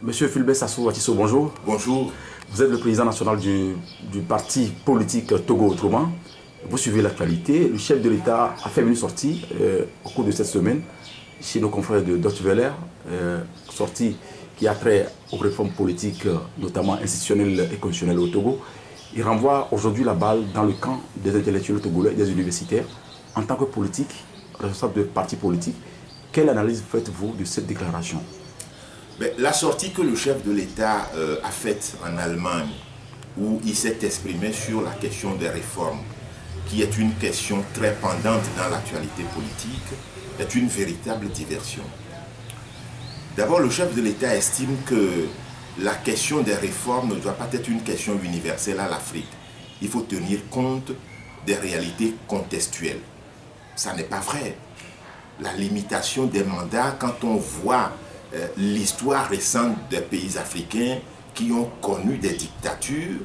Monsieur Fulbert Sassou Atisso, bonjour. Bonjour. Vous êtes le président national du parti politique Togo Autrement. Vous suivez l'actualité. Le chef de l'État a fait une sortie au cours de cette semaine chez nos confrères de Deutsche Welle, sortie qui a trait aux réformes politiques, notamment institutionnelles et constitutionnelles au Togo. Il renvoie aujourd'hui la balle dans le camp des intellectuels togolais et des universitaires. En tant que politique, responsable de parti politique, quelle analyse faites-vous de cette déclaration? La sortie que le chef de l'État a faite en Allemagne, où il s'est exprimé sur la question des réformes, qui est une question très pendante dans l'actualité politique, est une véritable diversion. D'abord, le chef de l'État estime que la question des réformes ne doit pas être une question universelle à l'Afrique. Il faut tenir compte des réalités contextuelles. Ça n'est pas vrai. La limitation des mandats, quand on voit l'histoire récente des pays africains qui ont connu des dictatures,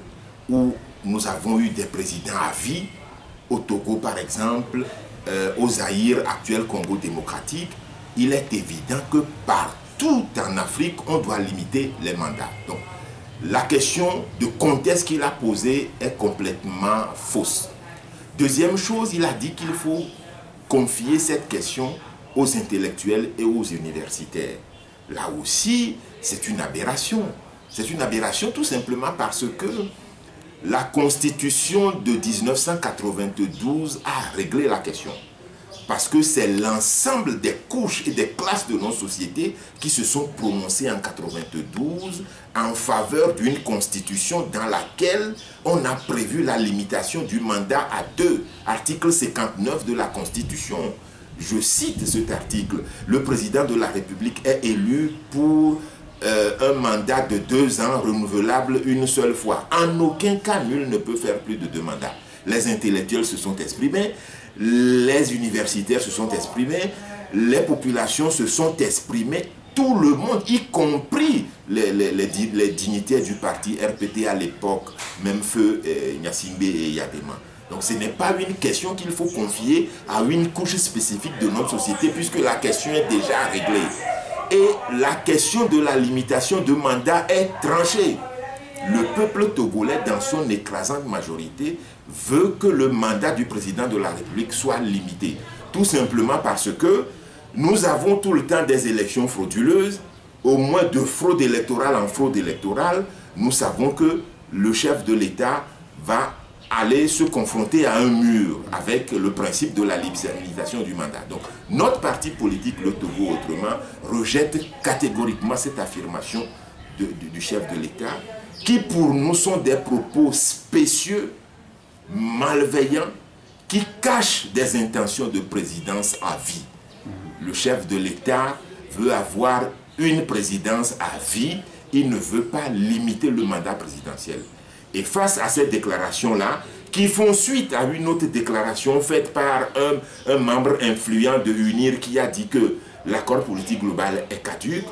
où nous avons eu des présidents à vie, au Togo par exemple, au Zaïre, actuel Congo démocratique, il est évident que partout en Afrique, on doit limiter les mandats. Donc, la question de contexte qu'il a posée est complètement fausse. Deuxième chose, il a dit qu'il faut confier cette question aux intellectuels et aux universitaires. Là aussi, c'est une aberration. C'est une aberration tout simplement parce que la Constitution de 1992 a réglé la question. Parce que c'est l'ensemble des couches et des classes de nos sociétés qui se sont prononcées en 1992 en faveur d'une constitution dans laquelle on a prévu la limitation du mandat à 2. Article 59 de la Constitution. Je cite cet article. Le président de la République est élu pour un mandat de 2 ans renouvelable une seule fois. En aucun cas, nul ne peut faire plus de 2 mandats. Les intellectuels se sont exprimés, les universitaires se sont exprimés, les populations se sont exprimées, tout le monde, y compris les dignitaires du parti RPT à l'époque, même feu Gnassingbé et Yadema. Donc ce n'est pas une question qu'il faut confier à une couche spécifique de notre société puisque la question est déjà réglée. Et la question de la limitation de mandat est tranchée. Le peuple togolais, dans son écrasante majorité, veut que le mandat du président de la République soit limité. Tout simplement parce que nous avons tout le temps des élections frauduleuses. Au moins de fraude électorale en fraude électorale, nous savons que le chef de l'État va aller se confronter à un mur avec le principe de la libéralisation du mandat. Donc, notre parti politique, le Togo Autrement, rejette catégoriquement cette affirmation du chef de l'État, qui pour nous sont des propos spécieux, malveillants, qui cachent des intentions de présidence à vie. Le chef de l'État veut avoir une présidence à vie, il ne veut pas limiter le mandat présidentiel. Et face à ces déclarations-là, qui font suite à une autre déclaration faite par un membre influent de UNIR qui a dit que l'accord politique global est caduc,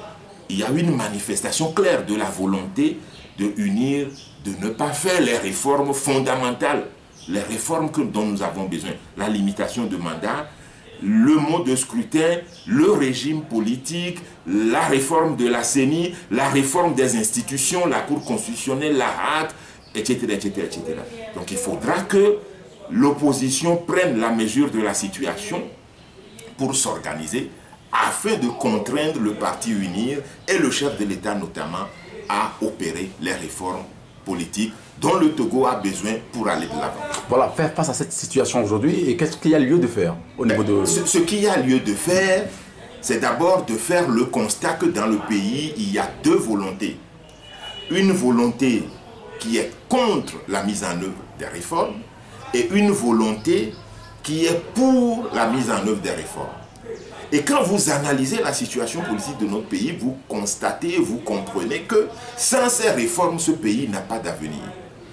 il y a une manifestation claire de la volonté de UNIR de ne pas faire les réformes fondamentales, les réformes dont nous avons besoin, la limitation de mandat, le mode de scrutin, le régime politique, la réforme de la CENI, la réforme des institutions, la Cour constitutionnelle, la HAC, etc., etc., etc. Donc il faudra que l'opposition prenne la mesure de la situation pour s'organiser afin de contraindre le parti UNIR et le chef de l'État notamment à opérer les réformes politiques dont le Togo a besoin pour aller de l'avant. Voilà, faire face à cette situation aujourd'hui, et qu'est-ce qu'il y a lieu de faire au niveau de... Ce qu'il y a lieu de faire, c'est d'abord de faire le constat que dans le pays, il y a 2 volontés. Une volonté qui est contre la mise en œuvre des réformes et une volonté qui est pour la mise en œuvre des réformes. Et quand vous analysez la situation politique de notre pays, vous constatez, vous comprenez que sans ces réformes, ce pays n'a pas d'avenir.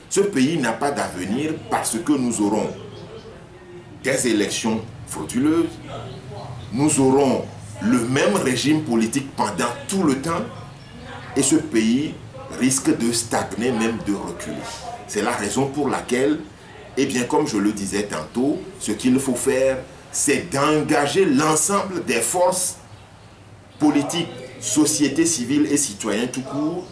Ce pays n'a pas d'avenir parce que nous aurons des élections frauduleuses, nous aurons le même régime politique pendant tout le temps et ce pays risque de stagner, même de reculer. C'est la raison pour laquelle, eh bien, comme je le disais tantôt, ce qu'il faut faire, c'est d'engager l'ensemble des forces politiques société civile et citoyens tout court,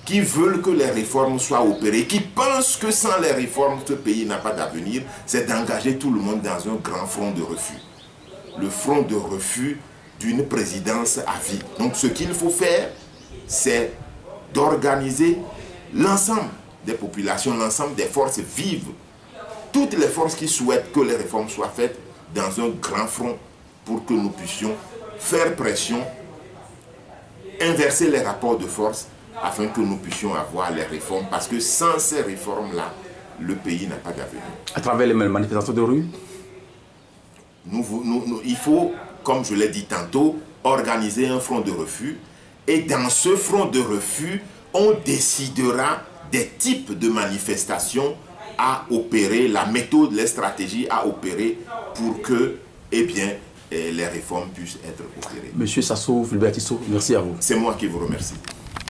qui veulent que les réformes soient opérées, qui pensent que sans les réformes, ce pays n'a pas d'avenir, c'est d'engager tout le monde dans un grand front de refus. Le front de refus d'une présidence à vie. Donc ce qu'il faut faire, c'est d'organiser l'ensemble des populations, l'ensemble des forces vives, toutes les forces qui souhaitent que les réformes soient faites dans un grand front pour que nous puissions faire pression, inverser les rapports de force afin que nous puissions avoir les réformes, parce que sans ces réformes-là, le pays n'a pas d'avenir. À travers les manifestations de rue, il faut, comme je l'ai dit tantôt, organiser un front de refus, et dans ce front de refus, on décidera des types de manifestations à opérer, la méthode, les stratégies à opérer pour que, eh bien, les réformes puissent être opérées. Monsieur Sassou Philbert Tissot, merci à vous. C'est moi qui vous remercie.